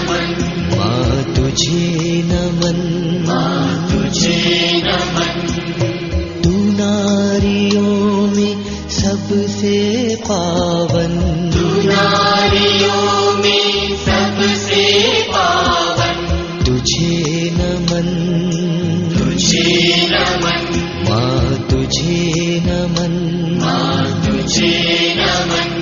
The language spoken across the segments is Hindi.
नमन, माँ तुझे नमन, माँ तुझे नमन। तू नारियों में सबसे पावन, तू नारियों में सबसे पावन। तुझे नमन, तुझे नमन, माँ तुझे नमन, माँ तुझे नमन।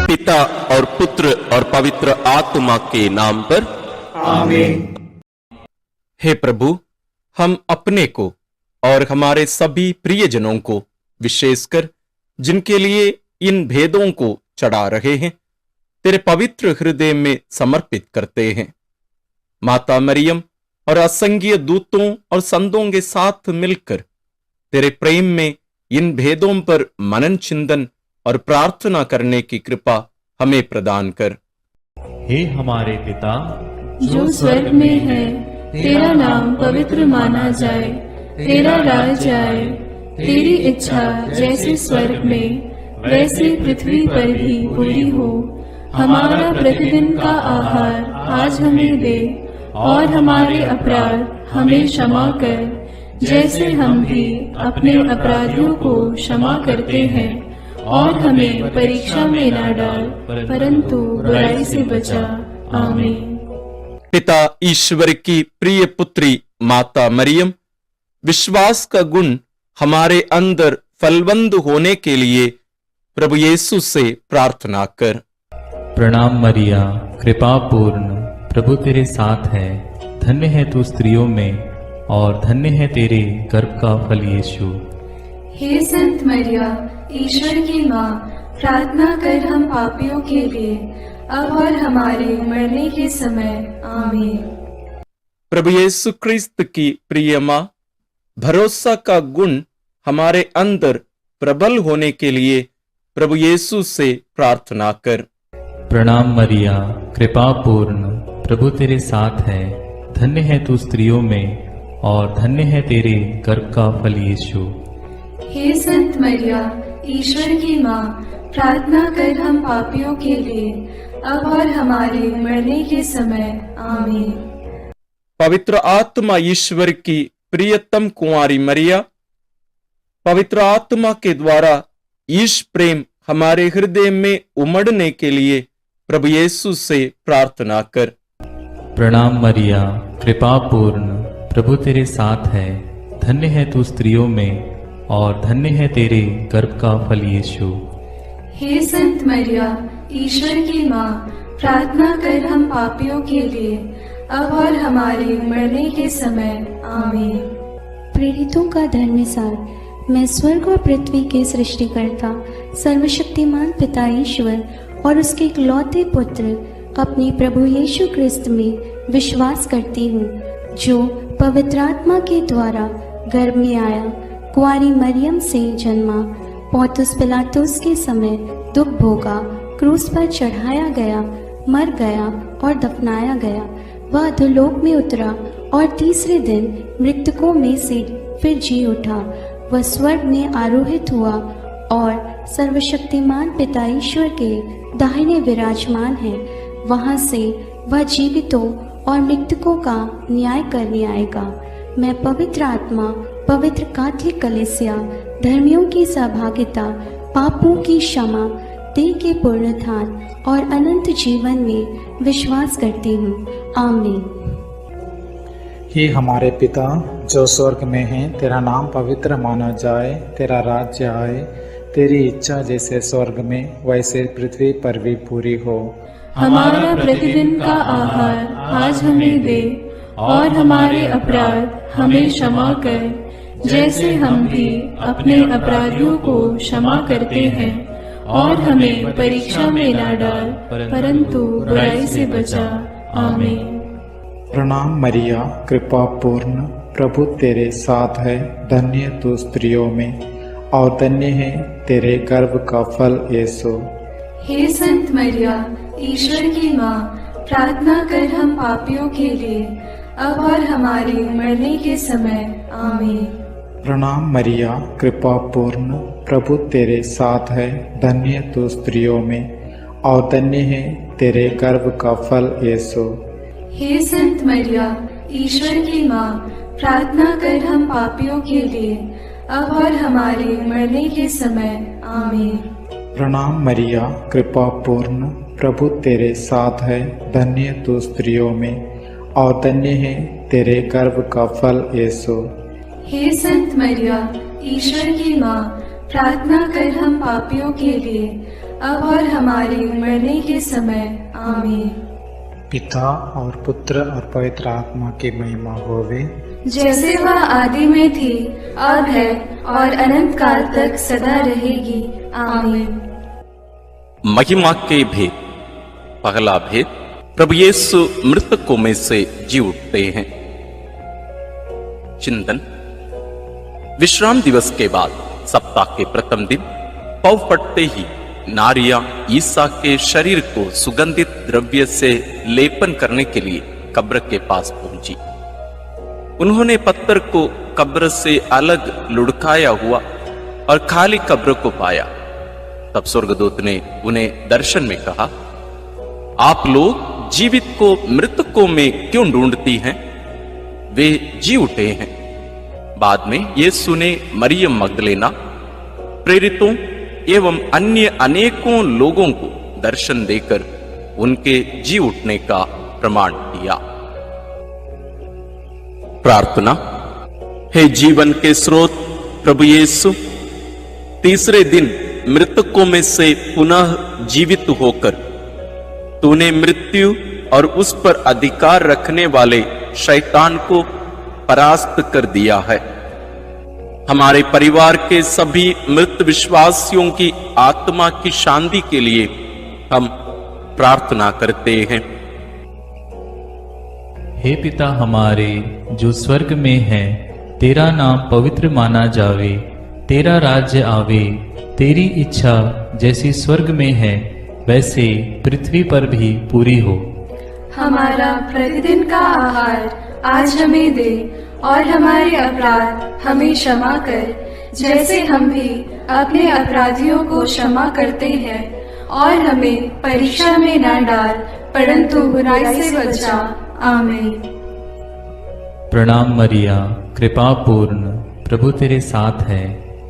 पिता और पुत्र और पवित्र आत्मा के नाम पर आमीन। हे प्रभु, हम अपने को और हमारे सभी प्रियजनों को, विशेषकर जिनके लिए इन भेदों को चढ़ा रहे हैं, तेरे पवित्र हृदय में समर्पित करते हैं। माता मरियम और असंख्य दूतों और संतों के साथ मिलकर तेरे प्रेम में इन भेदों पर मनन चिंतन और प्रार्थना करने की कृपा हमें प्रदान कर। हे हमारे पिता जो स्वर्ग में है, तेरा नाम पवित्र माना जाए, तेरा राज आए, तेरी इच्छा जैसे स्वर्ग में वैसे पृथ्वी पर भी पूरी हो। हमारा प्रतिदिन का आहार आज हमें दे, और हमारे अपराध हमें क्षमा कर, जैसे हम भी अपने अपराधियों को क्षमा करते हैं। और हमें परीक्षा में न डाल, परंतु बुराई से बचा। आमीन। पिता ईश्वर की प्रिय पुत्री माता मरियम, विश्वास का गुण हमारे अंदर फलवंत होने के लिए प्रभु यीशु से प्रार्थना कर। प्रणाम मरिया, कृपा पूर्ण, प्रभु तेरे साथ है। धन्य है तू स्त्रियों में, और धन्य है तेरे गर्भ का फल यीशु। हे संत मरिया, ईश्वर की माँ, प्रार्थना कर हम पापियों के लिए, अब और हमारे मरने के समय। आमीन। प्रभु यीशु क्रिस्त की प्रिय माँ, भरोसा का गुण हमारे अंदर प्रबल होने के लिए प्रभु यीशु से प्रार्थना कर। प्रणाम मरिया, कृपा पूर्ण, प्रभु तेरे साथ है। धन्य है तू स्त्रियों में, और धन्य है तेरे गर्भ का फल यीशु। हे संत मरिया, ईश्वर की माँ, प्रार्थना कर हम पापियों के लिए, अब और हमारे मरने के समय। आमीन। पवित्र आत्मा ईश्वर की प्रियतम कुंवारी मरिया, पवित्र आत्मा के द्वारा ईश प्रेम हमारे हृदय में उमड़ने के लिए प्रभु यीशु से प्रार्थना कर। प्रणाम मरिया, कृपा पूर्ण, प्रभु तेरे साथ है। धन्य है तू स्त्रियों में, और धन्य है तेरे गर्भ का फल यीशु। हे संत मरिया, ईश्वर की माँ, प्रार्थना कर हम पापियों के लिए, अब और हमारे मरने के समय। आमीन। प्रेरितों का धर्म सार। मैं स्वर्ग और पृथ्वी के सृष्टिकर्ता सर्वशक्तिमान पिता ईश्वर और उसके इकलौते पुत्र अपने प्रभु यीशु क्रिस्त में विश्वास करती हूँ, जो पवित्र आत्मा के द्वारा गर्भ में आया, कुंवारी मरियम से जन्मा, पौंतुस पिलातुस के समय दुख भोगा, क्रूस पर चढ़ाया गया, मर गया और दफनाया गया। वह अधोलोक में उतरा और तीसरे दिन मृतकों में से फिर जी उठा। वह स्वर्ग में आरोहित हुआ और सर्वशक्तिमान पिता ईश्वर के दाहिने विराजमान है। वहां से वह जीवितों और मृतकों का न्याय करने आएगा। मैं पवित्र आत्मा, पवित्र कैथोलिक कलीसिया, धर्मियों की सहभागिता, पापों की क्षमा, देह के पुनरुत्थान और अनंत जीवन में विश्वास करती हूँ। आमीन। हे हमारे पिता जो स्वर्ग में है, तेरा नाम पवित्र माना जाए, तेरा राज्य आए, तेरी इच्छा जैसे स्वर्ग में वैसे पृथ्वी पर भी पूरी हो। हमारा प्रतिदिन का आहार आज हमें दे, और हमारे अपराध हमें क्षमा कर, जैसे हम भी अपने अपराधियों को क्षमा करते हैं। और हमें परीक्षा में न डाल, परंतु बुराई से बचा। आमीन। प्रणाम मरिया, कृपा पूर्ण, प्रभु तेरे साथ है। धन्य तू स्त्रियों में, और धन्य है तेरे गर्भ का फल यीशु। हे संत मरिया, ईश्वर की माँ, प्रार्थना कर हम पापियों के लिए, अब और हमारे मरने के समय। आमीन। प्रणाम मरिया, कृपा पूर्ण, प्रभु तेरे साथ है। धन्य तू स्त्रियों में और धन्य है तेरे गर्भ का फल यीशु। हे संत मरिया, ईश्वर की माँ, प्रार्थना कर हम पापियों के लिए, अब और हमारे मरने के समय। आमीन। प्रणाम मरिया, कृपा पूर्ण, प्रभु तेरे साथ है। धन्य तू स्त्रियों में और धन्य है तेरे गर्भ का फल यीशु। हे संत मरिया, ईश्वर की माँ, प्रार्थना कर हम पापियों के लिए, अब और हमारे मरने के समय। आमीन। पिता और पुत्र और पवित्र आत्मा की महिमा होवे, जैसे वह आदि में थी, अब है और अनंत काल तक सदा रहेगी। आमीन। महिमा के भेद। पहला भेद, प्रभु यीशु मृतकों में से जी उठते हैं। चिंतन। विश्राम दिवस के बाद सप्ताह के प्रथम दिन पौ फटते ही नारियां ईसा के शरीर को सुगंधित द्रव्य से लेपन करने के लिए कब्र के पास पहुंची। उन्होंने पत्थर को कब्र से अलग लुढ़काया हुआ और खाली कब्र को पाया। तब स्वर्गदूत ने उन्हें दर्शन में कहा, आप लोग जीवित को मृतकों में क्यों ढूंढती हैं? वे जी उठे हैं। बाद में यीशु ने मरियम मगदलेना, प्रेरितों एवं अन्य अनेकों लोगों को दर्शन देकर उनके जी उठने का प्रमाण दिया। प्रार्थना। हे जीवन के स्रोत प्रभु यीशु, तीसरे दिन मृतकों में से पुनः जीवित होकर तूने मृत्यु और उस पर अधिकार रखने वाले शैतान को परास्त कर दिया है। हमारे परिवार के सभी मृत विश्वासियों की आत्मा की शांति के लिए हम प्रार्थना करते हैं। हे पिता हमारे जो स्वर्ग में है, तेरा नाम पवित्र माना जावे, तेरा राज्य आवे, तेरी इच्छा जैसी स्वर्ग में है वैसे पृथ्वी पर भी पूरी हो। हमारा प्रतिदिन का आहार आज हमें दे, और हमारे अपराध हमें क्षमा कर, जैसे हम भी अपने अपराधियों को क्षमा करते हैं, और हमें परीक्षा में न डाल, परंतु बुराई से बचा। आमीन। प्रणाम मरिया, कृपा पूर्ण, प्रभु तेरे साथ है।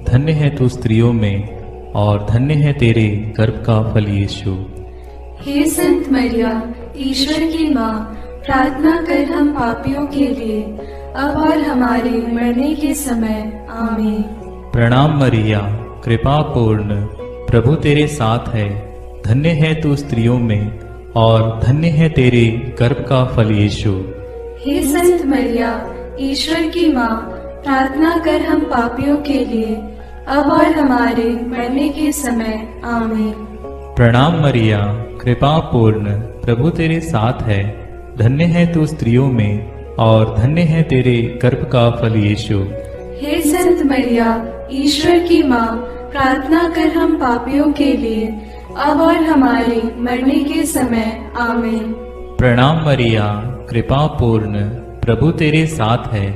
धन्य है तू स्त्रियों में और धन्य है तेरे गर्भ का फल यीशु। हे संत मरिया, ईश्वर की माँ, प्रार्थना कर हम पापियों के लिए, अब और हमारे मरने के समय। आमीन। प्रणाम मरिया, कृपा पूर्ण, प्रभु तेरे साथ है। धन्य है तू स्त्रियों में और धन्य है तेरे गर्भ का फल यीशु। हे संत मरिया, ईश्वर की माँ, प्रार्थना कर हम पापियों के लिए, अब और हमारे मरने के समय। आमीन। प्रणाम मरिया, कृपा पूर्ण, प्रभु तेरे साथ है। धन्य है तू स्त्रियों में और धन्य है तेरे गर्भ का फल यीशु। हे संत मरिया, ईश्वर की माँ, प्रार्थना कर हम पापियों के लिए, अब और हमारे मरने के समय। आमीन। प्रणाम मरिया, कृपा पूर्ण, प्रभु तेरे साथ है।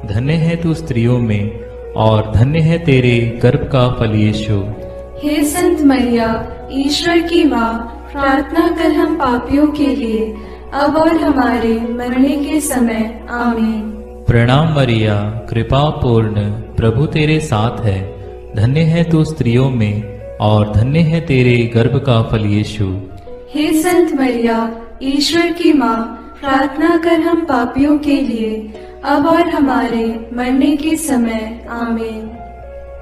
धन्य है तू स्त्रियों में और धन्य है तेरे गर्भ का फल यीशु। हे संत मरिया, ईश्वर की माँ, प्रार्थना कर हम पापियों के लिए, अब और हमारे मरने के समय। आमीन। प्रणाम मरिया, कृपा पूर्ण, प्रभु तेरे साथ है। धन्य है तू स्त्रियों में और धन्य है तेरे गर्भ का फल यीशु। हे संत मरिया, ईश्वर की माँ, प्रार्थना कर हम पापियों के लिए, अब और हमारे मरने के समय। आमीन।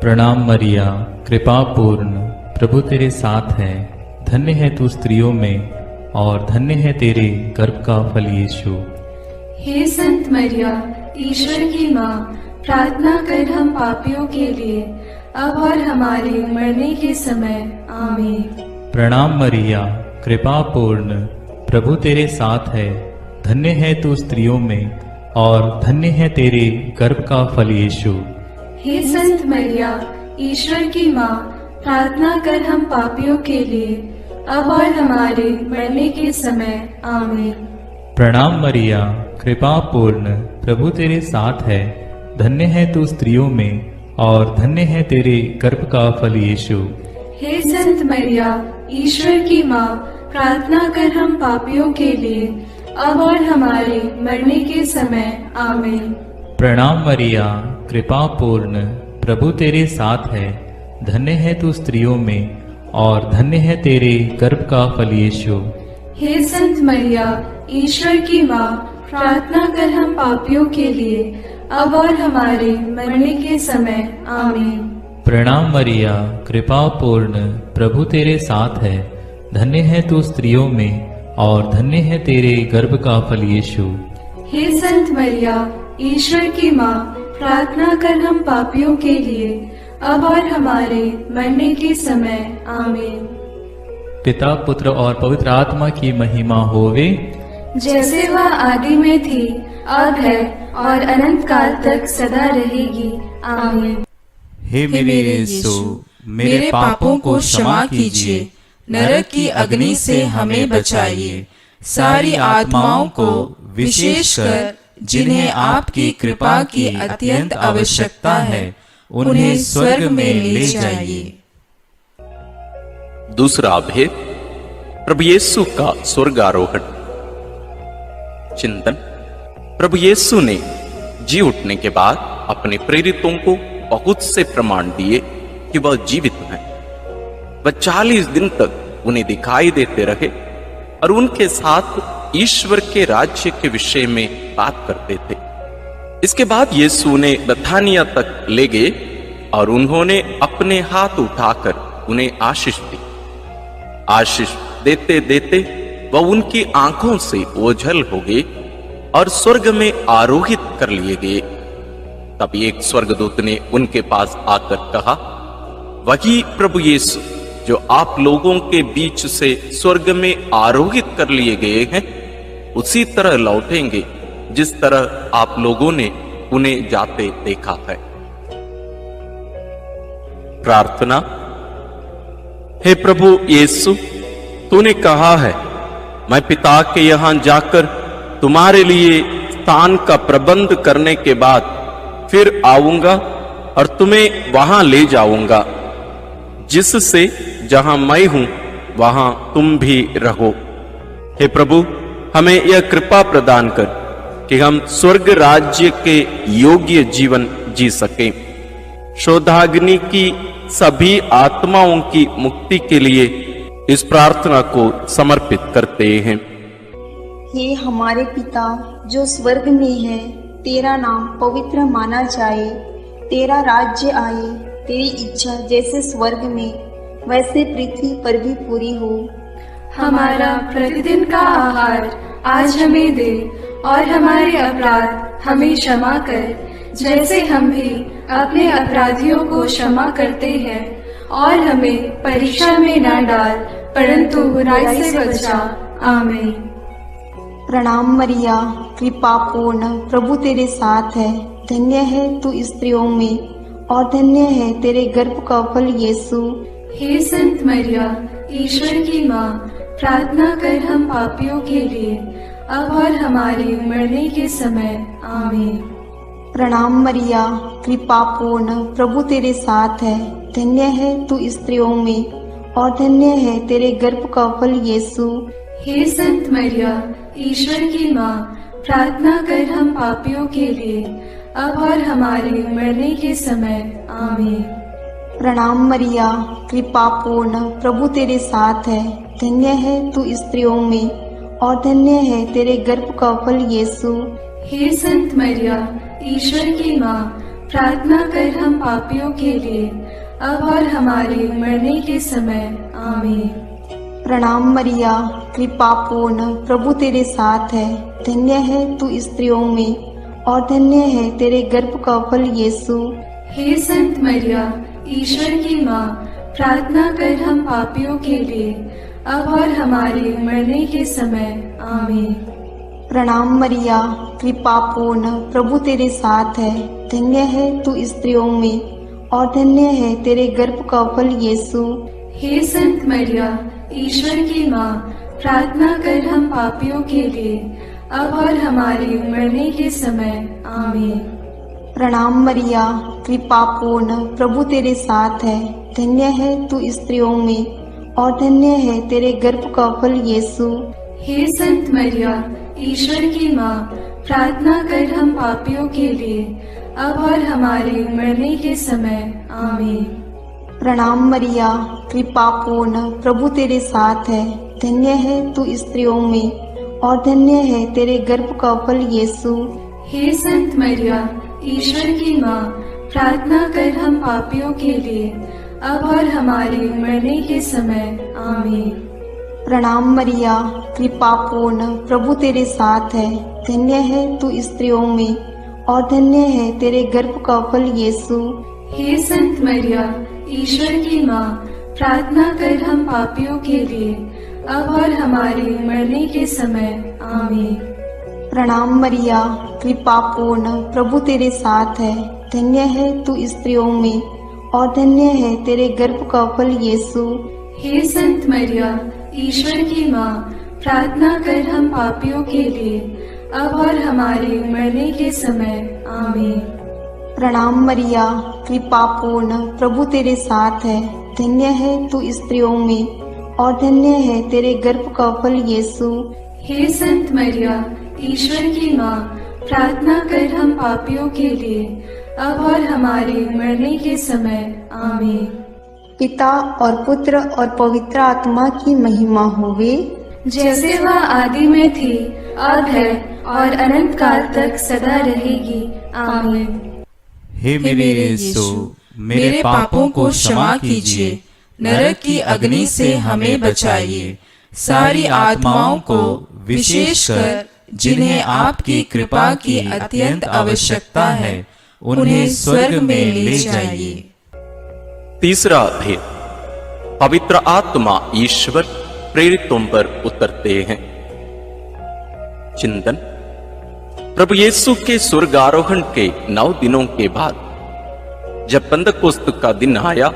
प्रणाम मरिया, कृपा पूर्ण, प्रभु तेरे साथ है। धन्य है तू स्त्रियों में और धन्य है तेरे गर्भ का फल यीशु। हे संत मरिया, ईश्वर की माँ, प्रार्थना कर हम पापियों के लिए, अब और हमारे मरने के समय। आमीन। प्रणाम मरिया, कृपा पूर्ण, प्रभु तेरे साथ है। धन्य है तू स्त्रियों में और धन्य है तेरे गर्भ का फल यीशु। हे संत मरिया, ईश्वर की माँ, प्रार्थना कर हम पापियों के लिए, अब और हमारे मरने के समय आमीन। प्रणाम मरिया, कृपा पूर्ण, प्रभु तेरे साथ है। धन्य है तू स्त्रियों में और धन्य है तेरे गर्भ का फल यीशु। हे संत मरिया, ईश्वर की माँ, प्रार्थना कर हम पापियों के लिए, अब और हमारे मरने के समय आमीन। प्रणाम मरिया, कृपा पूर्ण, प्रभु तेरे साथ है। धन्य है तू स्त्रियों में और धन्य है तेरे गर्भ का फल यीशु। हे संत मरिया, ईश्वर की माँ, प्रार्थना कर हम पापियों के लिए, अब और हमारे मरने के समय आमीन। प्रणाम मरिया, कृपा पूर्ण, प्रभु तेरे साथ है। धन्य है तू स्त्रियों में और धन्य है तेरे गर्भ का फल यीशु। हे संत मरिया, ईश्वर की माँ, प्रार्थना कर हम पापियों के लिए, अब और हमारे मरने के समय आमीन। पिता, पुत्र और पवित्र आत्मा की महिमा होवे, जैसे वह आदि में थी, अब है और अनंत काल तक सदा रहेगी आमीन। हे मेरे यीशु, मेरे पापों को क्षमा कीजिए, नरक की अग्नि से हमें बचाइए, सारी आत्माओं को विशेषकर जिन्हें आपकी कृपा की अत्यंत आवश्यकता है, उन्हें स्वर्ग में ले जाइए। दूसरा भेद, प्रभु यीशु का स्वर्गारोहण। चिंतन। प्रभु यीशु ने जी उठने के बाद अपने प्रेरितों को बहुत से प्रमाण दिए कि वह जीवित हैं। वह 40 दिन तक उन्हें दिखाई देते रहे और उनके साथ ईश्वर के राज्य के विषय में बात करते थे। इसके बाद यीशु उन्हें बथानिया तक ले गए और उन्होंने अपने हाथ उठाकर उन्हें आशीष दी। आशीष देते देते वह उनकी आंखों से ओझल हो गए और स्वर्ग में आरोहित कर लिए गए। तब एक स्वर्गदूत ने उनके पास आकर कहा, वही प्रभु यीशु जो आप लोगों के बीच से स्वर्ग में आरोहित कर लिए गए हैं, उसी तरह लौटेंगे जिस तरह आप लोगों ने उन्हें जाते देखा है। प्रार्थना। हे प्रभु यीशु, तूने कहा है, मैं पिता के यहां जाकर तुम्हारे लिए स्थान का प्रबंध करने के बाद फिर आऊंगा और तुम्हें वहां ले जाऊंगा, जिससे जहां मैं हूं वहां तुम भी रहो। हे प्रभु, हमें यह कृपा प्रदान कर कि हम स्वर्ग राज्य के योग्य जीवन जी सकें। शोधाग्नि की सभी आत्माओं की मुक्ति के लिए इस प्रार्थना को समर्पित करते हैं। हे हमारे पिता जो स्वर्ग में है, तेरा नाम पवित्र माना जाए, तेरा राज्य आए, तेरी इच्छा जैसे स्वर्ग में वैसे पृथ्वी पर भी पूरी हो। हमारा प्रतिदिन का आहार आज हमें दे और हमारे अपराध हमें क्षमा कर, जैसे हम भी अपने अपराधियों को क्षमा करते हैं, और हमें परीक्षा में न डाल, परंतु बुराई से बचा। आमीन। प्रणाम मरिया, कृपा पूर्ण, प्रभु तेरे साथ है। धन्य है तू स्त्रियों में और धन्य है तेरे गर्भ का फल यीशु। हे संत मरिया, ईश्वर की माँ, प्रार्थना कर हम पापियों के लिए, अब और हमारे मरने के समय। आमीन। प्रणाम मरिया, कृपा पूर्ण, प्रभु तेरे साथ है। धन्य है तू स्त्रियों में और धन्य है तेरे गर्भ का फल यीशु। हे संत मरिया, ईश्वर की माँ, प्रार्थना कर हम पापियों के लिए, अब और हमारे मरने के समय। आमीन। प्रणाम मरिया, कृपा पूर्ण, प्रभु तेरे साथ है। धन्य है तू स्त्रियों में और धन्य है तेरे गर्भ का फल यीशु। हे संत मरिया, ईश्वर की माँ, प्रार्थना कर हम पापियों के लिए, अब और हमारे मरने के समय। आमीन। प्रणाम मरिया, कृपा पूर्ण, प्रभु तेरे साथ है। धन्य है तू स्त्रियों में और धन्य है तेरे गर्भ का फल यीशु। हे संत मरिया, ईश्वर की माँ, प्रार्थना कर हम पापियों के लिए, अब और हमारे मरने के समय। आमीन। प्रणाम मरिया, कृपा पूर्ण, प्रभु तेरे साथ है। धन्य है तू स्त्रियों में और धन्य है तेरे गर्भ का फल यीशु। हे संत मरिया, ईश्वर की माँ, प्रार्थना कर हम पापियों के लिए, अब और हमारे मरने के समय। आमीन। प्रणाम मरिया, कृपा पूर्ण, प्रभु तेरे साथ है। धन्य है तू स्त्रियों में और धन्य है तेरे गर्भ का फल यीशु। हे संत मरिया, ईश्वर की माँ, प्रार्थना कर हम पापियों के लिए, अब और हमारे मरने के समय। आमीन। प्रणाम मरिया, कृपा पूर्ण, प्रभु तेरे साथ है। धन्य है तू स्त्रियों में और धन्य है तेरे गर्भ का फल यीशु। हे संत मरिया, ईश्वर की माँ, प्रार्थना कर हम पापियों के लिए, अब और हमारे मरने के समय। आमीन। प्रणाम मरिया, कृपा पूर्ण, प्रभु तेरे साथ है। धन्य है तू स्त्रियों में और धन्य है तेरे गर्भ का फल यीशु। हे संत मरिया, ईश्वर की माँ, प्रार्थना कर हम पापियों के लिए, अब और हमारे मरने के समय। आमीन। प्रणाम मरिया, कृपा पूर्ण, प्रभु तेरे साथ है। धन्य है तू स्त्रियों में और धन्य है तेरे गर्भ का फल यीशु। हे संत मरिया, ईश्वर की माँ, प्रार्थना कर हम पापियों के लिए, अब और हमारे मरने के समय। आमीन। प्रणाम मरिया, कृपा पूर्ण, प्रभु तेरे साथ है। धन्य है तू स्त्रियों में और धन्य है तेरे गर्भ का फल यीशु। हे संत मरिया, ईश्वर की माँ, प्रार्थना कर हम पापियों के लिए, अब और हमारे मरने के समय। आमीन। पिता और पुत्र और पवित्र आत्मा की महिमा होवे, जैसे वह आदि में थी, अब है और अनंत काल तक सदा रहेगी। आमीन। हे मेरे यीशु, मेरे पापों को क्षमा कीजिए, नरक की अग्नि से हमें बचाइए, सारी आत्माओं को, विशेषकर जिन्हें आपकी कृपा की अत्यंत आवश्यकता है, उन्हें स्वर्ग में ले जाइए। तीसरा भेद, पवित्र आत्मा ईश्वर प्रेरितों पर उतरते हैं। चिंतन। प्रभु यीशु के स्वर्गारोहण के 9 दिनों के बाद जब पेंतकोस्त का दिन आया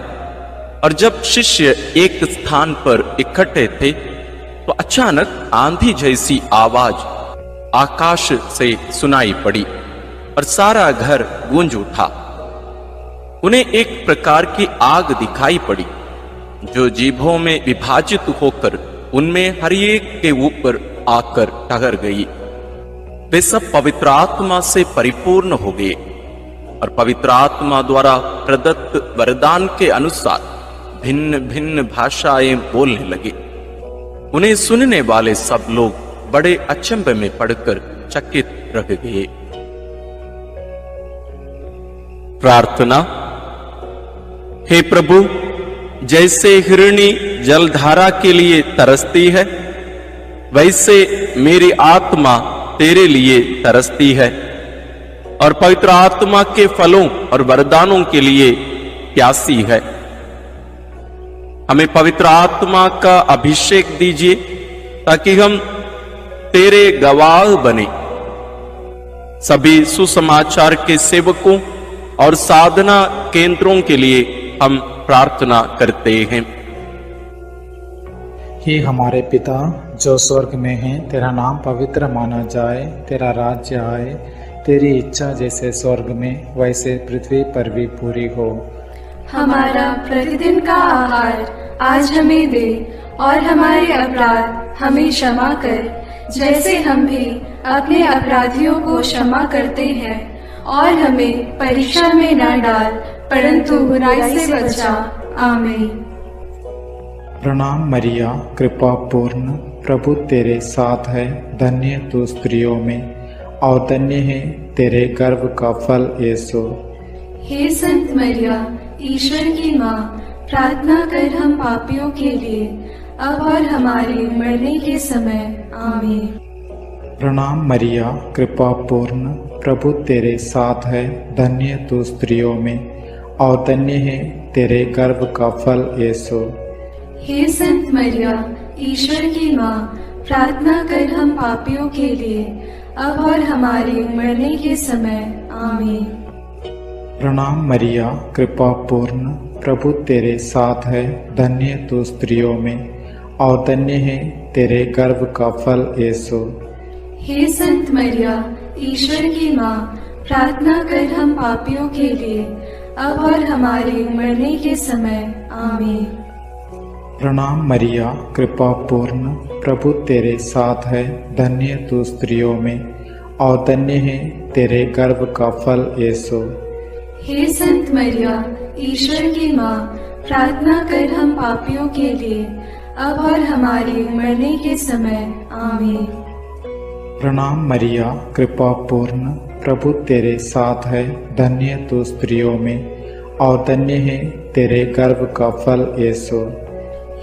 और जब शिष्य एक स्थान पर इकट्ठे थे, तो अचानक आंधी जैसी आवाज आकाश से सुनाई पड़ी और सारा घर गूंज उठा। उन्हें एक प्रकार की आग दिखाई पड़ी जो जीभों में विभाजित होकर उनमें हर एक के ऊपर आकर ठहर गई। वे सब पवित्र आत्मा से परिपूर्ण हो गए और पवित्र आत्मा द्वारा प्रदत्त वरदान के अनुसार भिन्न भिन्न भाषाएं बोलने लगे। उन्हें सुनने वाले सब लोग बड़े अचंभे में पड़कर चकित रह गए। प्रार्थना। हे प्रभु, जैसे हिरणी जलधारा के लिए तरसती है, वैसे मेरी आत्मा तेरे लिए तरसती है और पवित्र आत्मा के फलों और वरदानों के लिए प्यासी है। हमें पवित्र आत्मा का अभिषेक दीजिए ताकि हम तेरे गवाह बने। सभी सुसमाचार के सेवकों और साधना केंद्रों के लिए हम प्रार्थना करते हैं। हे हमारे पिता जो स्वर्ग में है, तेरा नाम पवित्र माना जाए, तेरा राज्य आए, तेरी इच्छा जैसे स्वर्ग में वैसे पृथ्वी पर भी पूरी हो। हमारा प्रतिदिन का आहार आज हमें दे और हमारे अपराध हमें क्षमा कर, जैसे हम भी अपने अपराधियों को क्षमा करते हैं, और हमें परीक्षा में न डाल, परंतु बुराई से बचा। आमीन। प्रणाम मरिया, कृपा पूर्ण, प्रभु तेरे साथ है। धन्य तू स्त्रियों में और धन्य है तेरे गर्भ का फल यीशु। हे संत मरिया, ईश्वर की माँ, प्रार्थना कर हम पापियों के लिए, अब और हमारे मरने के समय। आमीन। प्रणाम मरिया, कृपा पूर्ण, प्रभु तेरे साथ है। धन्य तू स्त्रियों में और धन्य है तेरे गर्भ का फल यीशु। हे संत मरिया, ईश्वर की माँ, प्रार्थना कर हम पापियों के लिए, अब और हमारे मरने के समय। आमीन। प्रणाम मरिया, कृपा पूर्ण, प्रभु तेरे साथ है। धन्य तू स्त्रियों में और धन्य है तेरे गर्भ का फल यीशु। हे संत मरिया, ईश्वर की माँ, प्रार्थना कर हम पापियों के लिए, अब और हमारे मरने के समय। आमीन। प्रणाम मरिया, कृपा पूर्ण, प्रभु तेरे साथ है, धन्य तू स्त्रियों में और धन्य है तेरे गर्भ का फल यीशु। हे संत मरिया, ईश्वर की माँ, प्रार्थना कर हम पापियों के लिए, अब और हमारे मरने के समय। आमीन। प्रणाम मरिया, कृपा पूर्ण, प्रभु तेरे साथ है, धन्य तू स्त्रियों में और धन्य है तेरे गर्भ का फल यीशु।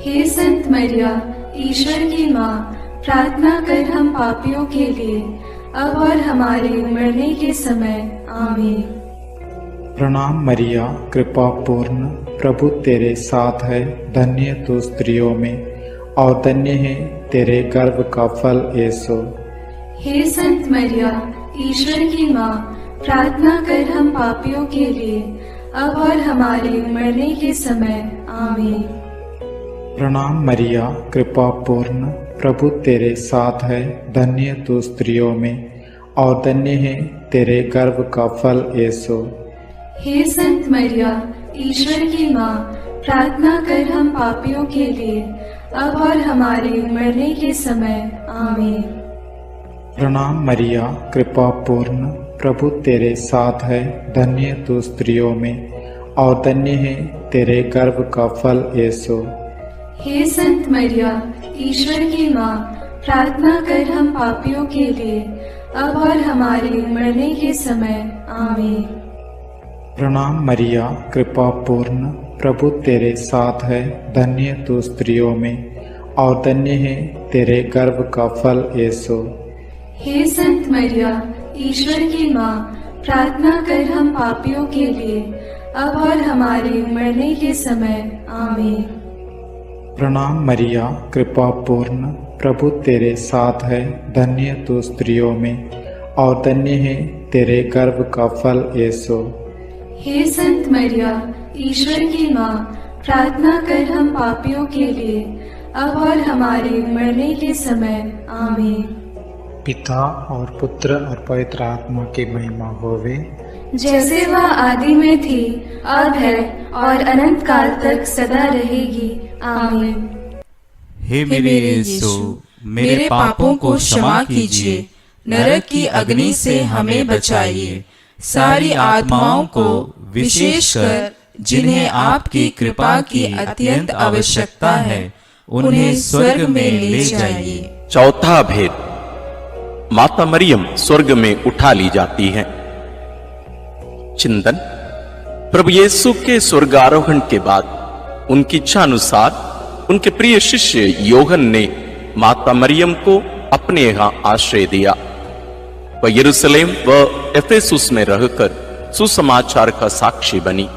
हे संत मरिया, ईश्वर की माँ, प्रार्थना कर हम पापियों के लिए, अब और हमारे मरने के समय। आमीन। प्रणाम मरिया, कृपा पूर्ण, प्रभु तेरे साथ है, धन्य तू स्त्रियों में और धन्य है तेरे गर्भ का फल यीशु। हे संत मरिया, ईश्वर की माँ, प्रार्थना कर हम पापियों के लिए, अब और हमारे मरने के समय। आमीन। प्रणाम मरिया, कृपा पूर्ण, प्रभु तेरे साथ है, धन्य तू स्त्रियों में और धन्य है तेरे गर्भ का फल यीशु। हे संत मरिया, ईश्वर की माँ, प्रार्थना कर हम पापियों के लिए, अब और हमारे मरने के समय। आमीन। प्रणाम मरिया, कृपा पूर्ण, प्रभु तेरे साथ है, धन्य तू स्त्रियों में और धन्य है तेरे गर्भ का फल यीशु। हे संत मरिया, ईश्वर की माँ, प्रार्थना कर हम पापियों के लिए, अब और हमारे मरने के समय। आमीन। प्रणाम मरिया, कृपा पूर्ण, प्रभु तेरे साथ है, धन्य तू स्त्रियों में और धन्य है तेरे गर्भ का फल यीशु। हे संत मरिया, ईश्वर की माँ, प्रार्थना कर हम पापियों के लिए, अब और हमारे मरने के समय। आमीन। प्रणाम मरिया, कृपा पूर्ण, प्रभु तेरे साथ है, धन्य तू स्त्रियों में और धन्य है तेरे गर्भ का फल यीशु। हे संत मरिया, ईश्वर की माँ, प्रार्थना कर हम पापियों के लिए, अब और हमारे मरने के समय। आमीन। पिता और पुत्र और पवित्र आत्मा की महिमा होवे, जैसे वह आदि में थी, अब है और अनंत काल तक सदा रहेगी। आमीन। हे मेरे यीशु, मेरे पापों को क्षमा कीजिए, नरक की अग्नि से हमें बचाइए, सारी आत्माओं को, विशेषकर जिन्हें आपकी कृपा की अत्यंत आवश्यकता है, उन्हें स्वर्ग में ले जाइए। चौथा भेद, माता मरियम स्वर्ग में उठा ली जाती है। चिंतन, प्रभु यीशु के स्वर्गारोहण के बाद उनकी इच्छा अनुसार उनके प्रिय शिष्य योहन ने माता मरियम को अपने यहाँ आश्रय दिया। वह यरूशलेम व एफेसुस में रहकर सुसमाचार का साक्षी बनी।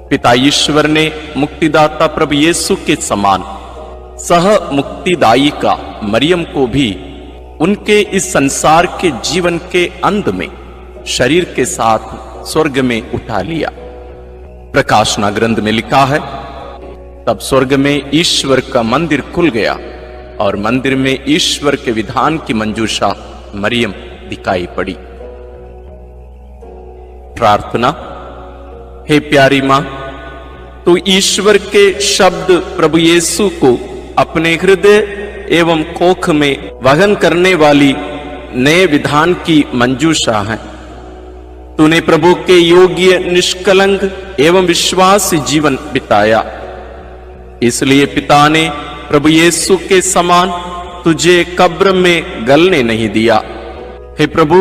पिता ईश्वर ने मुक्तिदाता प्रभु यीशु के समान सह मुक्तिदायी का मरियम को भी उनके इस संसार के जीवन के अंत में शरीर के साथ स्वर्ग में उठा लिया। प्रकाशना ग्रंथ में लिखा है, तब स्वर्ग में ईश्वर का मंदिर खुल गया और मंदिर में ईश्वर के विधान की मंजूषा मरियम दिखाई पड़ी। प्रार्थना। हे प्यारी मां, तू ईश्वर के शब्द प्रभु यीशु को अपने हृदय एवं कोख में वहन करने वाली नए विधान की मंजूषा है। तूने प्रभु के योग्य, निष्कलंक एवं विश्वास जीवन बिताया, इसलिए पिता ने प्रभु यीशु के समान तुझे कब्र में गलने नहीं दिया। हे प्रभु,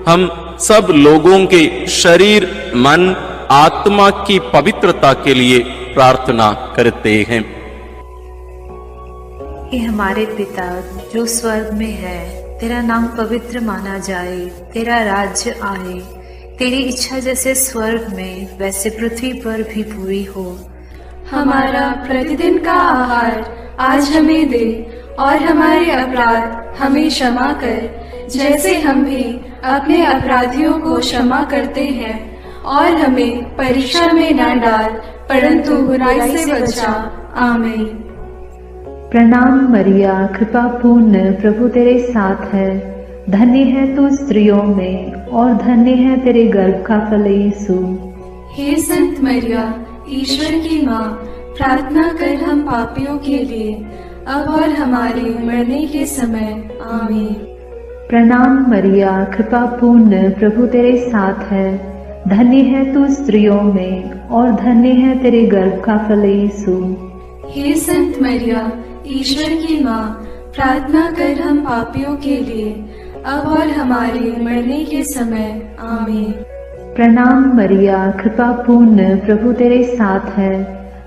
हम सब लोगों के शरीर, मन, आत्मा की पवित्रता के लिए प्रार्थना करते हैं। हे हमारे पिता जो स्वर्ग में है, तेरा नाम पवित्र माना जाए, तेरा राज्य आए, तेरी इच्छा जैसे स्वर्ग में वैसे पृथ्वी पर भी पूरी हो। हमारा प्रतिदिन का आहार आज हमें दे और हमारे अपराध हमें क्षमा कर, जैसे हम भी अपने अपराधियों को क्षमा करते हैं, और हमें परीक्षा में न डाल, परंतु बुराई से बचा। आमीन। प्रणाम मरिया, कृपा पूर्ण, प्रभु तेरे साथ है। धन्य है तू स्त्रियों में और धन्य है तेरे गर्भ का फल यीशु। हे संत मरिया, ईश्वर की माँ, प्रार्थना कर हम पापियों के लिए, अब और हमारे मरने के समय। आमीन। प्रणाम मरिया, कृपा पूर्ण, प्रभु तेरे साथ है। धन्य है तू स्त्रियों में और धन्य है तेरे गर्भ का फल यीशु। हे संत मरिया, ईश्वर की माँ, प्रार्थना कर हम पापियों के लिए, अब और हमारे मरने के समय। आमीन। प्रणाम मरिया, कृपा पूर्ण, प्रभु तेरे साथ है।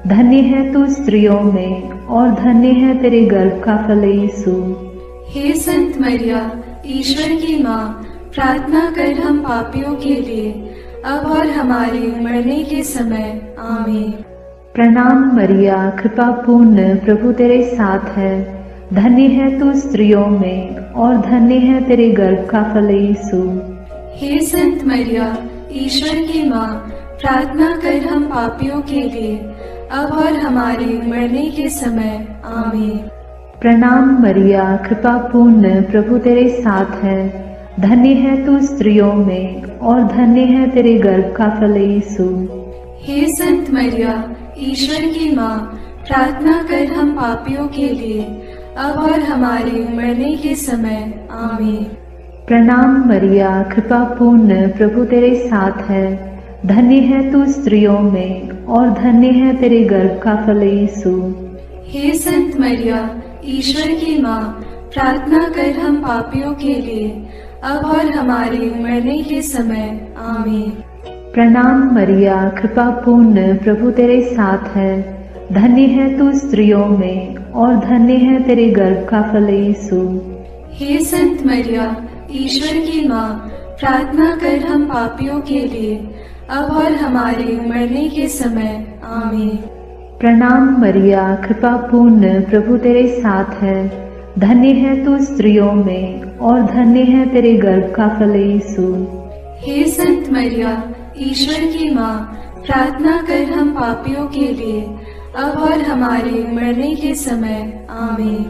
धन्य है तू स्त्रियों में और धन्य है तेरे गर्भ का फल यीशु। हे संत मरिया, ईश्वर की माँ, प्रार्थना कर हम पापियों के लिए, अब और हमारे मरने के समय। आमीन। प्रणाम मरिया, कृपा पूर्ण, प्रभु तेरे साथ है। धन्य है तू स्त्रियों में और धन्य है तेरे गर्भ का फल यीशु। हे संत मरिया, ईश्वर की माँ, प्रार्थना कर हम पापियों के लिए, अब और हमारे मरने के समय। आमीन। प्रणाम मरिया, कृपा पूर्ण, प्रभु तेरे साथ है। धन्य है तू स्त्रियों में और धन्य है तेरे गर्भ का फल यीशु। हे संत मरिया, ईश्वर की माँ, प्रार्थना कर हम पापियों के लिए, अब और हमारे मरने के समय। आमीन। प्रणाम मरिया, कृपा पूर्ण, प्रभु तेरे साथ है। धन्य है तू स्त्रियों में और धन्य है तेरे गर्भ का फल यीशु। हे संत मरिया, ईश्वर की माँ, प्रार्थना कर हम पापियों के लिए, अब और हमारे मरने के समय। आमीन। प्रणाम मरिया, कृपा पूर्ण, प्रभु तेरे साथ है। धन्य है तू स्त्रियों में और धन्य है तेरे गर्भ का फल यीशु। हे संत मरिया, ईश्वर की माँ, प्रार्थना कर हम पापियों के लिए, अब और हमारे मरने के समय। आमीन। प्रणाम मरिया, कृपा पूर्ण, प्रभु तेरे साथ है। धन्य है तू स्त्रियों में और धन्य है तेरे गर्भ का फल यीशु। हे संत मरिया, ईश्वर की माँ, प्रार्थना कर हम पापियों के लिए, अब और हमारे मरने के समय। आमीन।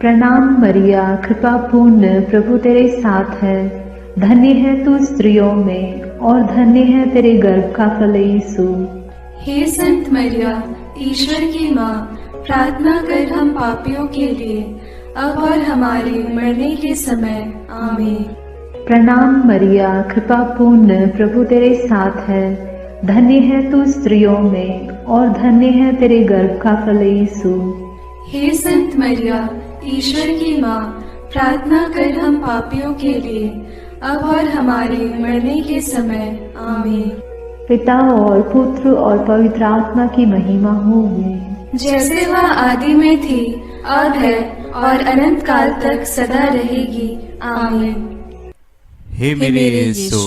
प्रणाम मरिया, कृपा पूर्ण, प्रभु तेरे साथ है। धन्य है तू स्त्रियों में और धन्य है तेरे गर्भ का फल यीशु। हे संत मरिया, ईश्वर की माँ, प्रार्थना कर हम पापियों के लिए, अब और हमारे मरने के समय। आमीन। प्रणाम मरिया, कृपा पूर्ण, प्रभु तेरे साथ है। धन्य है तू स्त्रियों में और धन्य है तेरे गर्भ का फल यीशु। हे संत मरिया, ईश्वर की माँ, प्रार्थना कर हम पापियों के लिए, अब और हमारे मरने के समय। आमीन। पिता और पुत्र और पवित्र आत्मा की महिमा होगी, जैसे वह आदि में थी, अब है और अनंत काल तक सदा रहेगी। आमीन। हे मेरे यीशु,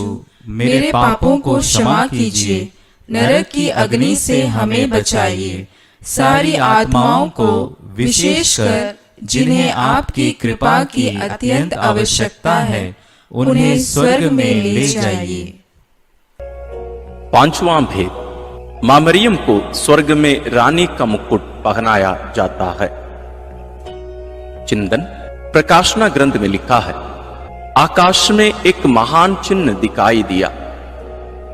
मेरे पापों को क्षमा कीजिए, नरक की अग्नि से हमें बचाइए, सारी आत्माओं को, विशेषकर जिन्हें आपकी कृपा की अत्यंत आवश्यकता है, उन्हें स्वर्ग में ले जाइए। पांचवां भेद, मां मरियम को स्वर्ग में रानी का मुकुट पहनाया जाता है। चिंतन, प्रकाशना ग्रंथ में लिखा है, आकाश में एक महान चिन्ह दिखाई दिया।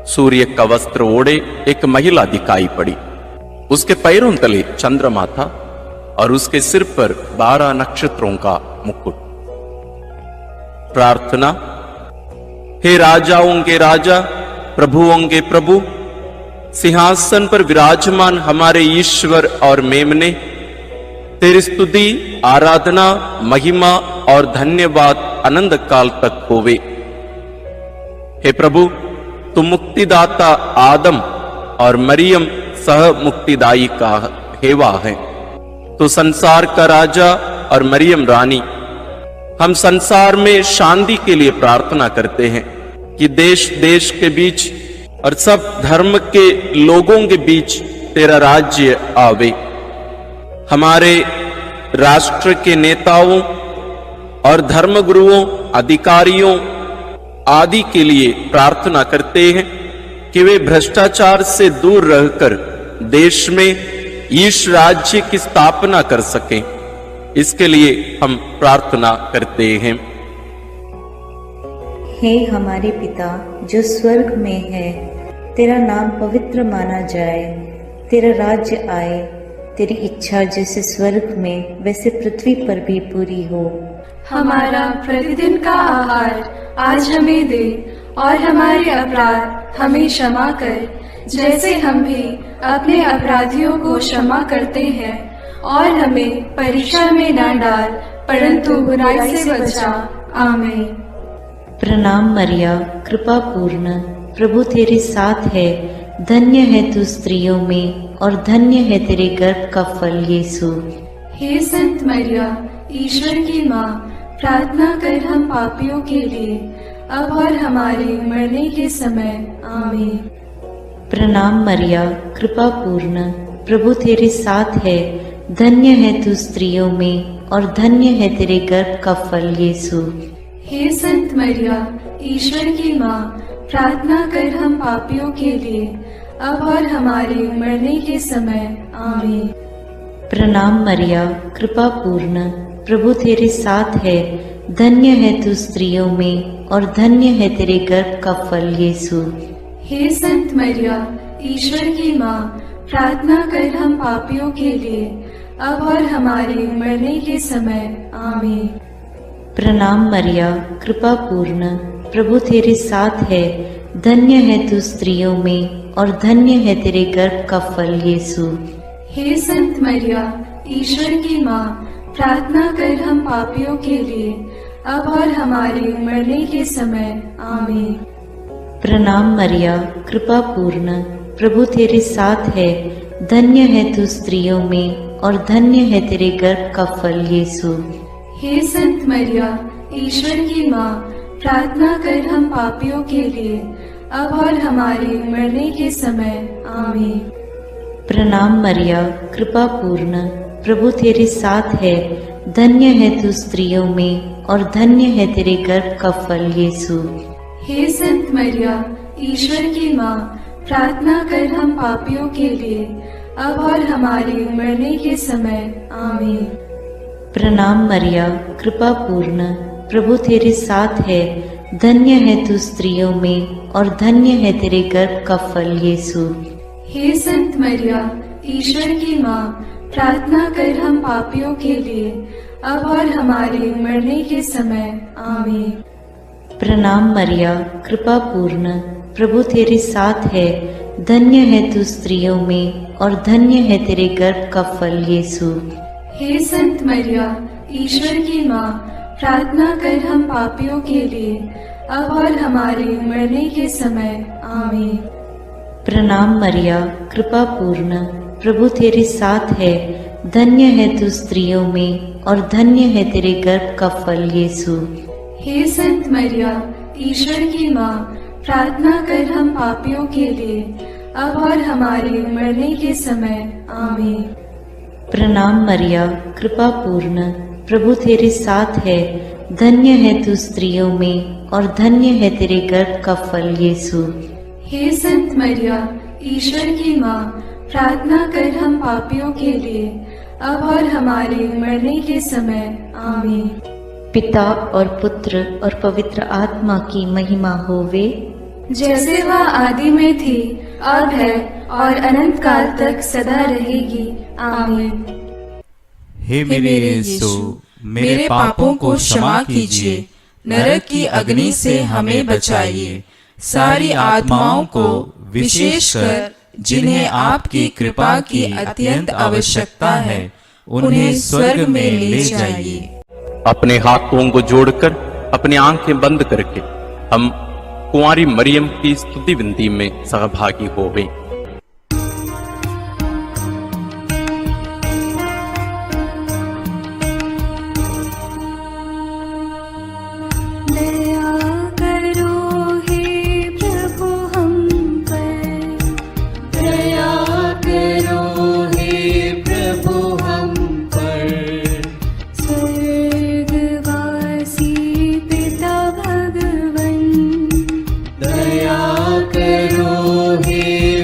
सूर्य का वस्त्र ओढ़े एक महिला दिखाई पड़ी। उसके पैरों तले चंद्रमा था और उसके सिर पर 12 नक्षत्रों का मुकुट। प्रार्थना। हे राजाओं के राजा, प्रभुओं के प्रभु, सिंहासन पर विराजमान हमारे ईश्वर और मेमने, तेरी स्तुति, आराधना, महिमा और धन्यवाद अनंत काल तक होवे। हे प्रभु, तुम मुक्तिदाता आदम और मरियम सह मुक्तिदायी का हेवा है। तो संसार का राजा और मरियम रानी, हम संसार में शांति के लिए प्रार्थना करते हैं कि देश देश के बीच और सब धर्म के लोगों के बीच तेरा राज्य आवे। हमारे राष्ट्र के नेताओं और धर्मगुरुओं, अधिकारियों आदि के लिए प्रार्थना करते हैं कि वे भ्रष्टाचार से दूर रहकर देश में ईश राज्य की स्थापना कर सकें इसके लिए हम प्रार्थना करते हैं। हे हमारे पिता जो स्वर्ग में है, तेरा नाम पवित्र माना जाए, तेरा राज्य आए, तेरी इच्छा जैसे स्वर्ग में वैसे पृथ्वी पर भी पूरी हो। हमारा प्रतिदिन का आहार आज हमें दे, और हमारे अपराध हमें क्षमा कर, जैसे हम भी अपने अपराधियों को क्षमा करते हैं, और हमें परीक्षा में न डाल, परंतु बुराई से बचा। आमीन। प्रणाम मरिया, कृपा पूर्ण, प्रभु तेरे साथ है, धन्य है तू स्त्रियों में, और धन्य है तेरे गर्भ का फल यीशु। हे संत मरिया, ईश्वर की माँ, प्रार्थना कर हम पापियों के लिए, अब और हमारे मरने के समय। आमीन। प्रणाम मरिया, कृपा पूर्ण, प्रभु तेरे साथ है, धन्य है तू स्त्रियों में, और धन्य है तेरे गर्भ का फल यीशु। हे संत मरिया, ईश्वर की माँ, प्रार्थना कर हम पापियों के लिए, अब और हमारे मरने के समय। आमीन। प्रणाम मरिया, कृपा पूर्ण, प्रभु तेरे साथ है, धन्य है तू स्त्रियों में, और धन्य है तेरे गर्भ का फल यीशु। हे संत मरिया, ईश्वर की माँ, प्रार्थना कर हम पापियों के लिए, अब और हमारे मरने के समय। आमीन। प्रणाम मरिया, कृपा पूर्ण, प्रभु तेरे साथ है, धन्य है तू स्त्रियों में, और धन्य है तेरे गर्भ का फल यीशु। हे संत मरिया, ईश्वर की माँ, प्रार्थना कर हम पापियों के लिए, अब और हमारे मरने के समय। आमीन। प्रणाम मरिया, कृपा पूर्ण, प्रभु तेरे साथ है, धन्य है तू स्त्रियों में, और धन्य है तेरे गर्भ का फल यीशु। हे संत मरिया, ईश्वर की माँ, प्रार्थना कर हम पापियों के लिए, अब और हमारे मरने के समय। आमीन। प्रणाम मरिया, कृपा पूर्ण, प्रभु तेरे साथ है, धन्य है तू स्त्रियों में, और धन्य है तेरे गर्भ का फल यीशु। हे संत मरिया, ईश्वर की माँ, प्रार्थना कर हम पापियों के लिए, अब और हमारे मरने के समय। आमीन। प्रणाम मरिया, कृपा पूर्ण, प्रभु तेरे साथ है, धन्य है तू स्त्रियों में, और धन्य है तेरे गर्भ का फल यीशु। हे संत मरिया, ईश्वर की माँ, प्रार्थना कर हम पापियों के लिए, अब और हमारे मरने के समय। आमीन। प्रणाम मरिया, कृपा पूर्ण, प्रभु तेरे साथ है, धन्य है तू स्त्रियों में, और धन्य है तेरे गर्भ का फल यीशु। हे संत मरिया, ईश्वर की माँ, प्रार्थना कर हम पापियों के लिए, अब और हमारे मरने के समय। आमीन। प्रणाम मरिया, कृपा पूर्ण, प्रभु तेरे साथ है, धन्य है तू स्त्रियों में, और धन्य है तेरे गर्भ का फल यीशु। हे संत मरिया, ईश्वर की माँ, प्रार्थना कर हम पापियों के लिए, अब और हमारे मरने के समय। आमीन। प्रणाम मरिया, कृपा पूर्ण, प्रभु तेरे साथ है, धन्य है तू स्त्रियों में, और धन्य है तेरे गर्भ का फल यीशु। हे संत मरिया, ईश्वर की माँ, प्रार्थना कर हम पापियों के लिए, अब और हमारे मरने के समय। आमीन। पिता और पुत्र और पवित्र आत्मा की महिमा होवे, जैसे वह आदि में थी, अब है, और अनंत काल तक सदा रहेगी। आमीन। हे मेरे यीशु, मेरे पापों को क्षमा कीजिए, नरक की अग्नि से हमें बचाइए, सारी आत्माओं को, विशेषकर जिन्हें आपकी कृपा की अत्यंत आवश्यकता है, उन्हें स्वर्ग में ले जाइए। अपने हाथों को जोड़कर अपनी आंखें बंद करके हम कुंवारी मरियम की स्तुति विनती में सहभागी होवे। दया करो हे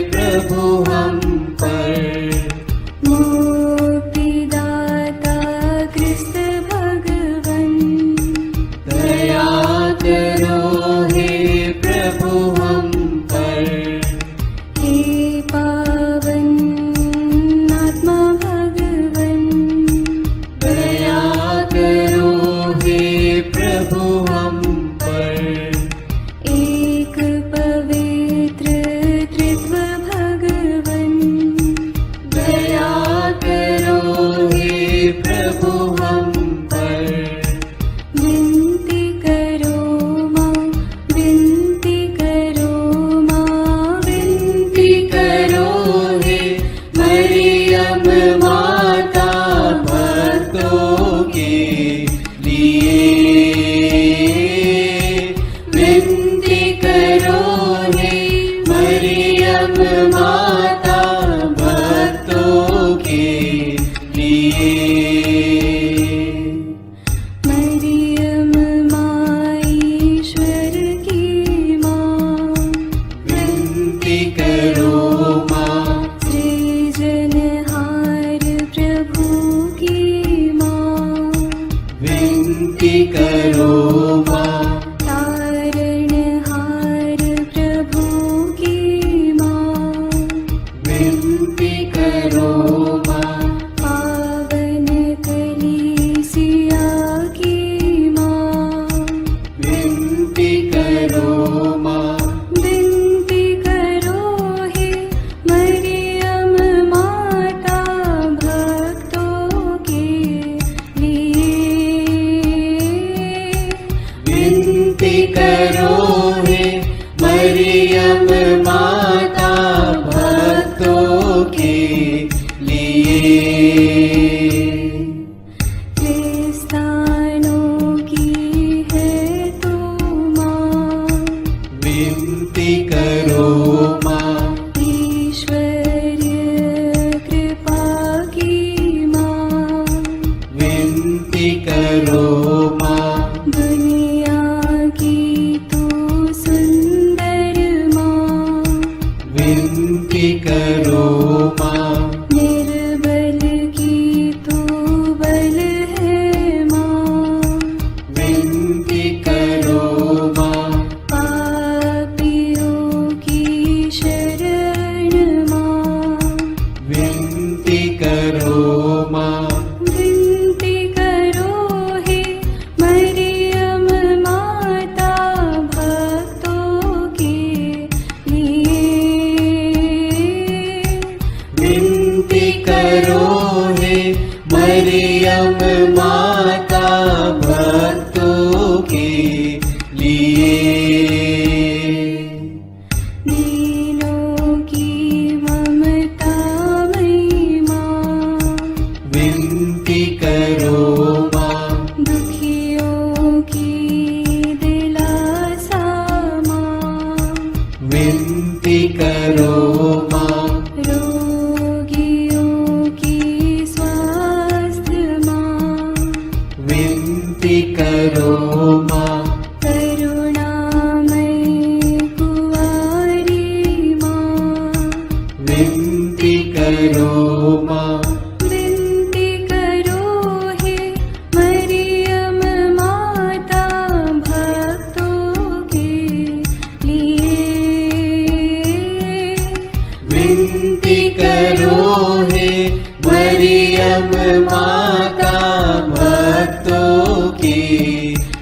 मरियम माता भक्तों के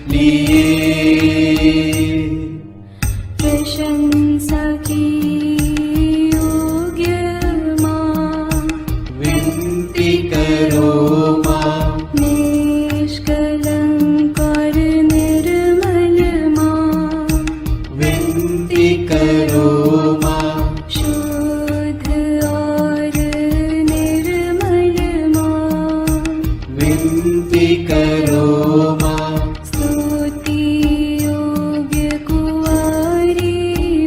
लिए। प्रशंसा की योग्य माँ, विनती करो माँ। निष्कलंक और निर्मल माँ, विनती करो माँ। शुद्ध और निर्मल माँ, विनती करो माँ। स्तुति योग्य कुंवारी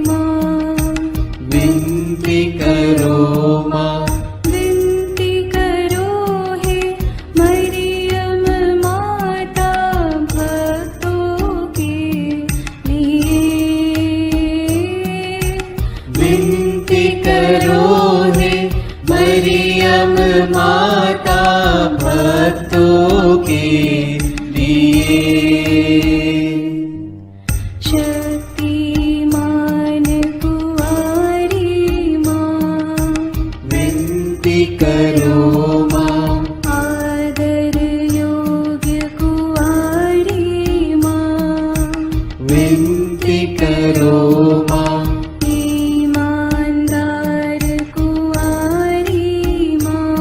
माँ, विनती करो माँ। विनती करो हे मरियम माता भक्तों के लिए। विनती करो हे मरियम माता भक्तों के लिए। शक्तिमान कुंवारी माँ, विनती करो माँ। आदर योग्य कुंवारी माँ, विनती करो माँ। ईमानदार कुंवारी माँ,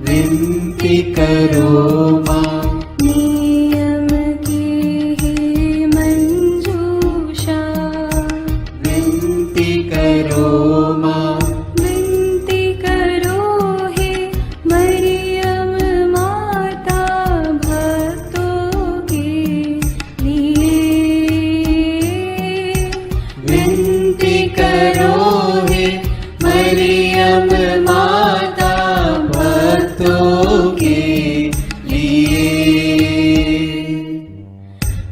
विनती करो माँ। नियम की है मंजूषा, विनती करो माँ। विनती करो हे मरियम माता भक्तों के लिए। विनती करो हे मरियम माता भक्तों के लिए।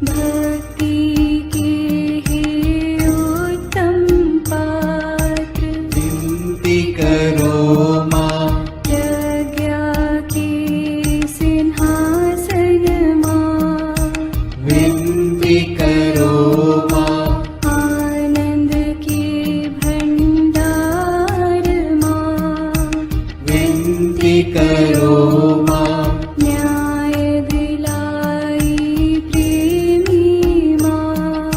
भक्ति के हे उत्तम पात्र, विनती करो माँ। प्रज्ञा के सिंहासन माँ, विनती करो माँ। आनंद के भंडार माँ, विनती करो माँ। न्याय दिलाई प्रेमी माँ,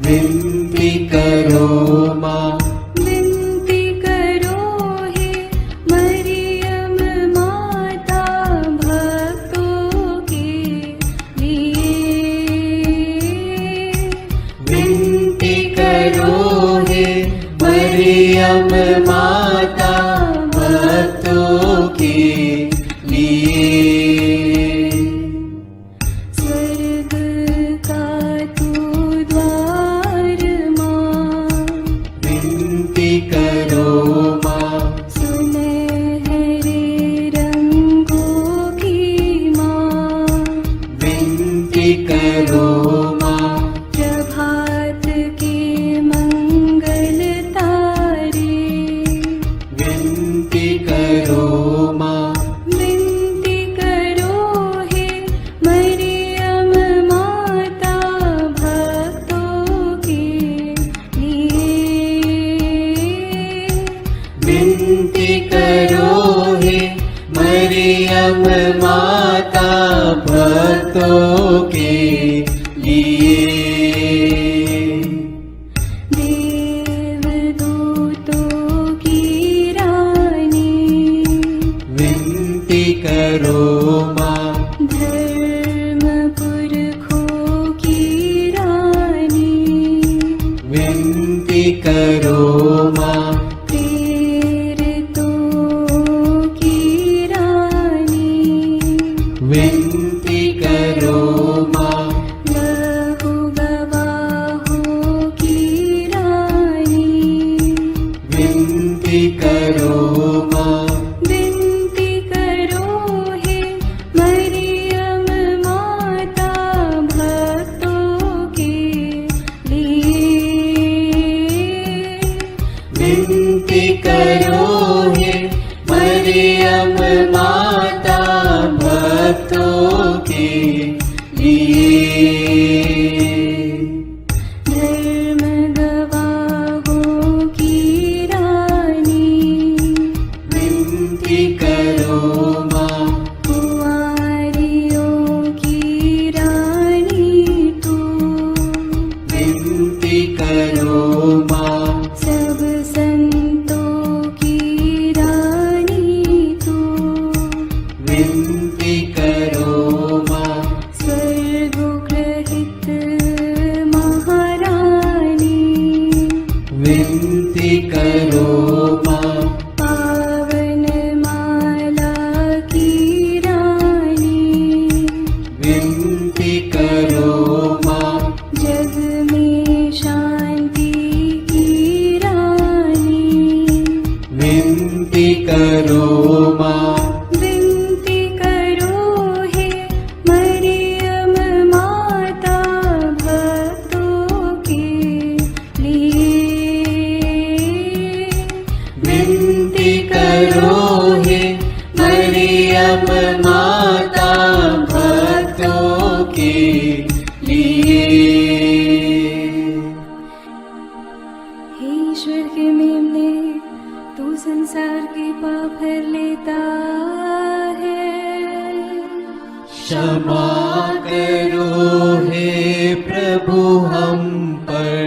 विनती करो माँ। विनती करो हे मरियम माता भक्तों के लिए। विनती करो हे मरियम माता भक्तों के लिए। स्वर्ग का तू द्वार माँ, विनती करो माँ। सुनहरे रंगों की माँ, विनती करो माँ। प्रभात के मंगल तारे, विनती करो माँ। विनती करो हे मरियम माता भक्तों के लिए। विनती करो हे मरियम माता भक्तों के लिए। देवदूतों की रानी, विनती करो माँ। धर्म पुरखों की रानी, विनती करो माँ। प्रेरितों की रानी, विनती करो माँ। लहू गवाहों की रानी, विनती करो माँ। विनती करो हे मरियम माता भक्तों के लिए। विनती करो हे मरियम माता भक्तों के लिए। धर्म गवाहों की रानी, विनती करो माँ। मरियम माता भक्तों के लिए। हे ईश्वर के मेमने, तू संसार के पाप हर लेता है। क्षमा करो हे प्रभु हम पर।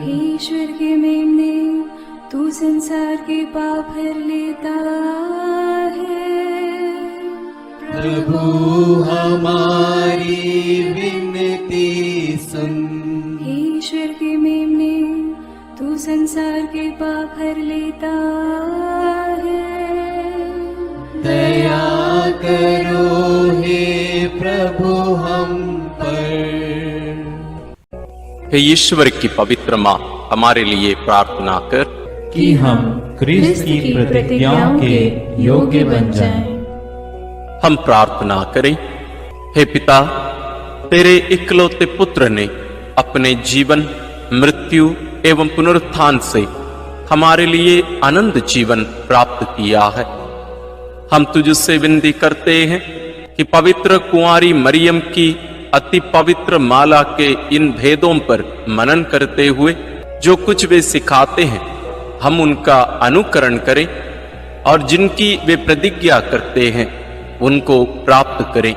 हे ईश्वर के मेमने, तू संसार के पाप हर लेता है। प्रभु हमारी विनती सुन। हे ईश्वर के मेमने, तू संसार के पाप हर लेता है। दया करो हे प्रभु हम पर। हे ईश्वर की पवित्र माँ, हमारे लिए प्रार्थना कर कि हम क्रिस्त की प्रतिज्ञाओं के योग्य बन जाएं। हम प्रार्थना करें। हे पिता, तेरे इकलौते पुत्र ने अपने जीवन, मृत्यु एवं पुनरुत्थान से हमारे लिए अनंत जीवन प्राप्त किया है। हम तुझसे विनती करते हैं कि पवित्र कुंवारी मरियम की अति पवित्र माला के इन भेदों पर मनन करते हुए जो कुछ वे सिखाते हैं, हम उनका अनुकरण करें और जिनकी वे प्रतिज्ञा करते हैं उनको प्राप्त करें।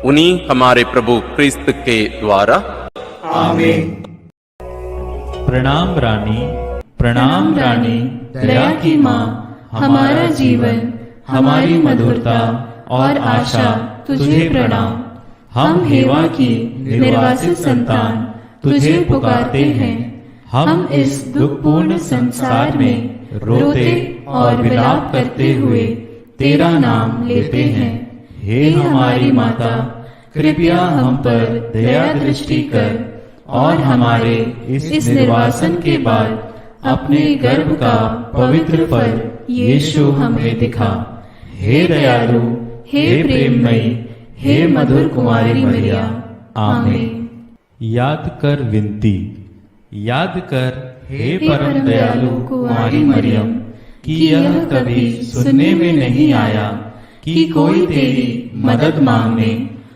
उन्हीं हमारे प्रभु क्रिस्त के द्वारा। आमीन। प्रणाम रानी, प्रणाम रानी, दया की माँ, हमारा जीवन, हमारी मधुरता और आशा तुझे प्रणाम। हम हेवा की निर्वासित संतान तुझे पुकारते हैं। हम इस दुखपूर्ण संसार में रोते और विलाप करते हुए तेरा नाम लेते हैं। हे हमारी माता, कृपया हम पर दया दृष्टि कर और हमारे इस निर्वासन के बाद अपने गर्भ का पवित्र फल यीशु हमें दिखा। हे दयालु, हे प्रेममयी, हे मधुर कुमारी मरिया। आमीन। याद कर विनती, याद कर हे परम दयालु कुमारी मरियम, कि यह कभी सुनने में नहीं आया कि कोई तेरी मदद मांगने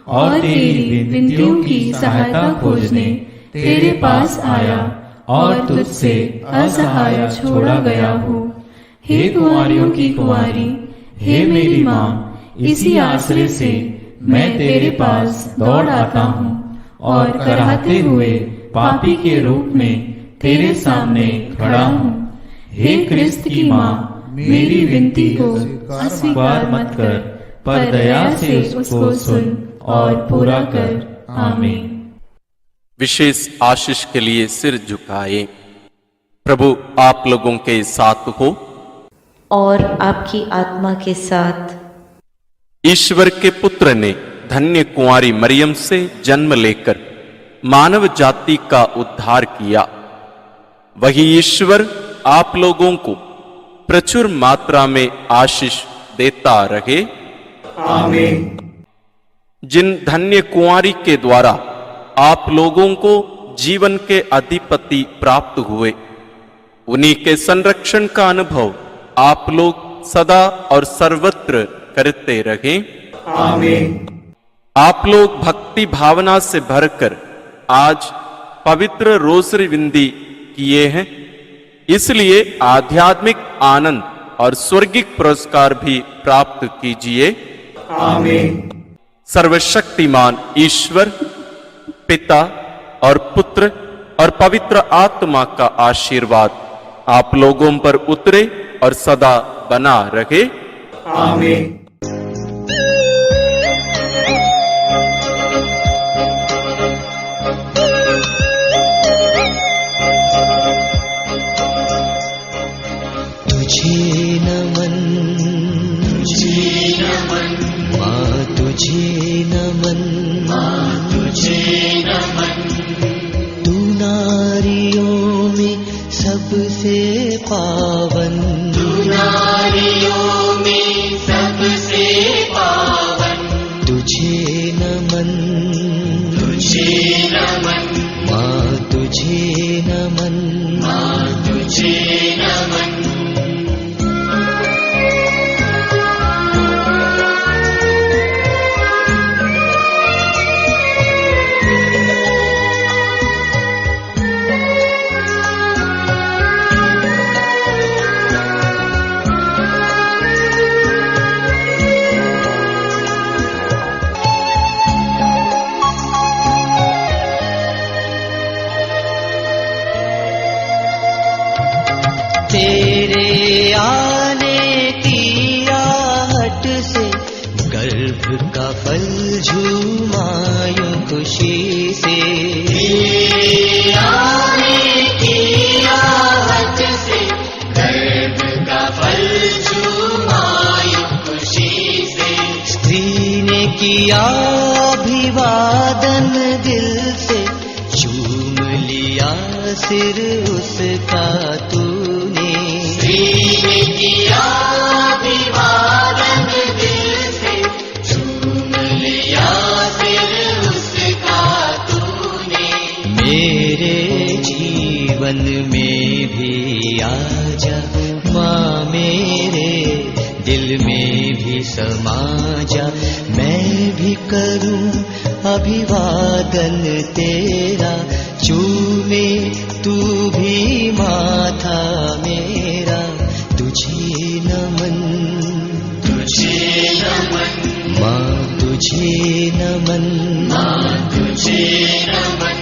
और तेरी विनतियों की सहायता खोजने तेरे पास आया और तुझसे असहाय छोड़ा गया हो। हे कुंवारियों की कुंवारी, हे मेरी माँ, इसी आश्रय से मैं तेरे पास दौड़ आता हूँ और कराहते हुए पापी के रूप में तेरे सामने खड़ा हूँ। हे क्रिस्त की माँ, मेरी विनती को अस्वीकार मत कर, पर दया से उसको सुन और पूरा कर। आमीन। विशेष आशीष के लिए सिर झुकाए। प्रभु आप लोगों के साथ हो और आपकी आत्मा के साथ। ईश्वर के पुत्र ने धन्य कुंवारी मरियम से जन्म लेकर मानव जाति का उद्धार किया। वही ईश्वर आप लोगों को प्रचुर मात्रा में आशीष देता रहे। आमीन। जिन धन्य कुंवारी के द्वारा आप लोगों को जीवन के अधिपति प्राप्त हुए, उन्हीं के संरक्षण का अनुभव आप लोग सदा और सर्वत्र करते रहे। आमीन। आप लोग भक्ति भावना से भरकर आज पवित्र रोसरी विंदी किए हैं, इसलिए आध्यात्मिक आनंद और स्वर्गिक पुरस्कार भी प्राप्त कीजिए। आमीन। सर्वशक्तिमान ईश्वर पिता और पुत्र और पवित्र आत्मा का आशीर्वाद आप लोगों पर उतरे और सदा बना रहे। आमीन। तुझे नमन, तुझे नमन, माँ तुझे नमन, माँ तुझे नमन। तू नारियों में सबसे पावन, तू नारियों में सबसे पावन। तुझे नमन, तुझे नमन, माँ तुझे नमन, माँ तुझे नमन। तेरे आने की आहट से गर्भ का फल झूमा यूं खुशी से। तेरे आने की आहट से गर्भ का फल झूमा यूं खुशी से। स्त्री ने किया अभिवादन दिल से, चूम लिया सिर उसका तूने। स्त्री ने किया अभिवादन दिल से, चूम लिया सिर उसका तूने। मेरे जीवन में भी आजा माँ, मेरे दिल में भी समा जा। मैं भी करूं अभिवादन तेरा, चूमे तू भी माथा मेरा। तुझे नमन, तुझे नमन माँ, तुझे नमन माँ, तुझे नमन।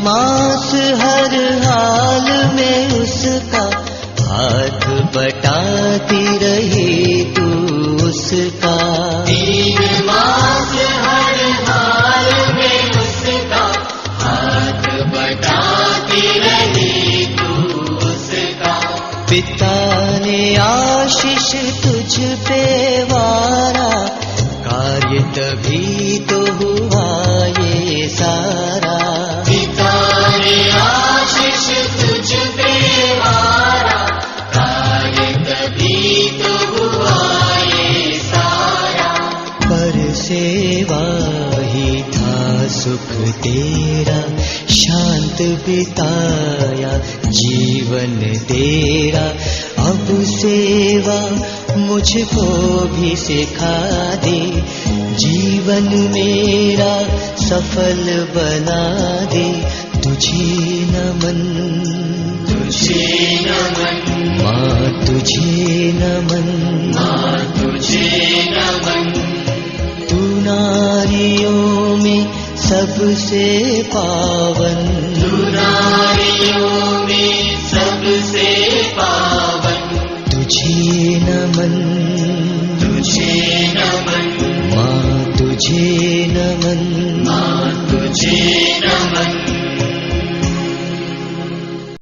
मास हर हाल में उसका हाथ बटाती रही तू उसका। 3 मास हर हाल में उसका हाथ बटाती रही तू उसका। पिता ने आशीष तुझ पे वारा, कार्य तभी तो हुआ ये सारा। आशीष तुझ पे वारा, कार्य तभी तो हुआ ये सारा। पर सेवा ही था सुख तेरा, शांत बिताया जीवन तेरा। अब सेवा मुझको भी सिखा दे, जीवन मेरा सफल बना दे। तुझे नमन, तुझे नमन माँ, तुझे नमन माँ, तुझे नमन। तू नारियों में सबसे पावन, तू नारियों में सबसे पावन। तुझे नमन,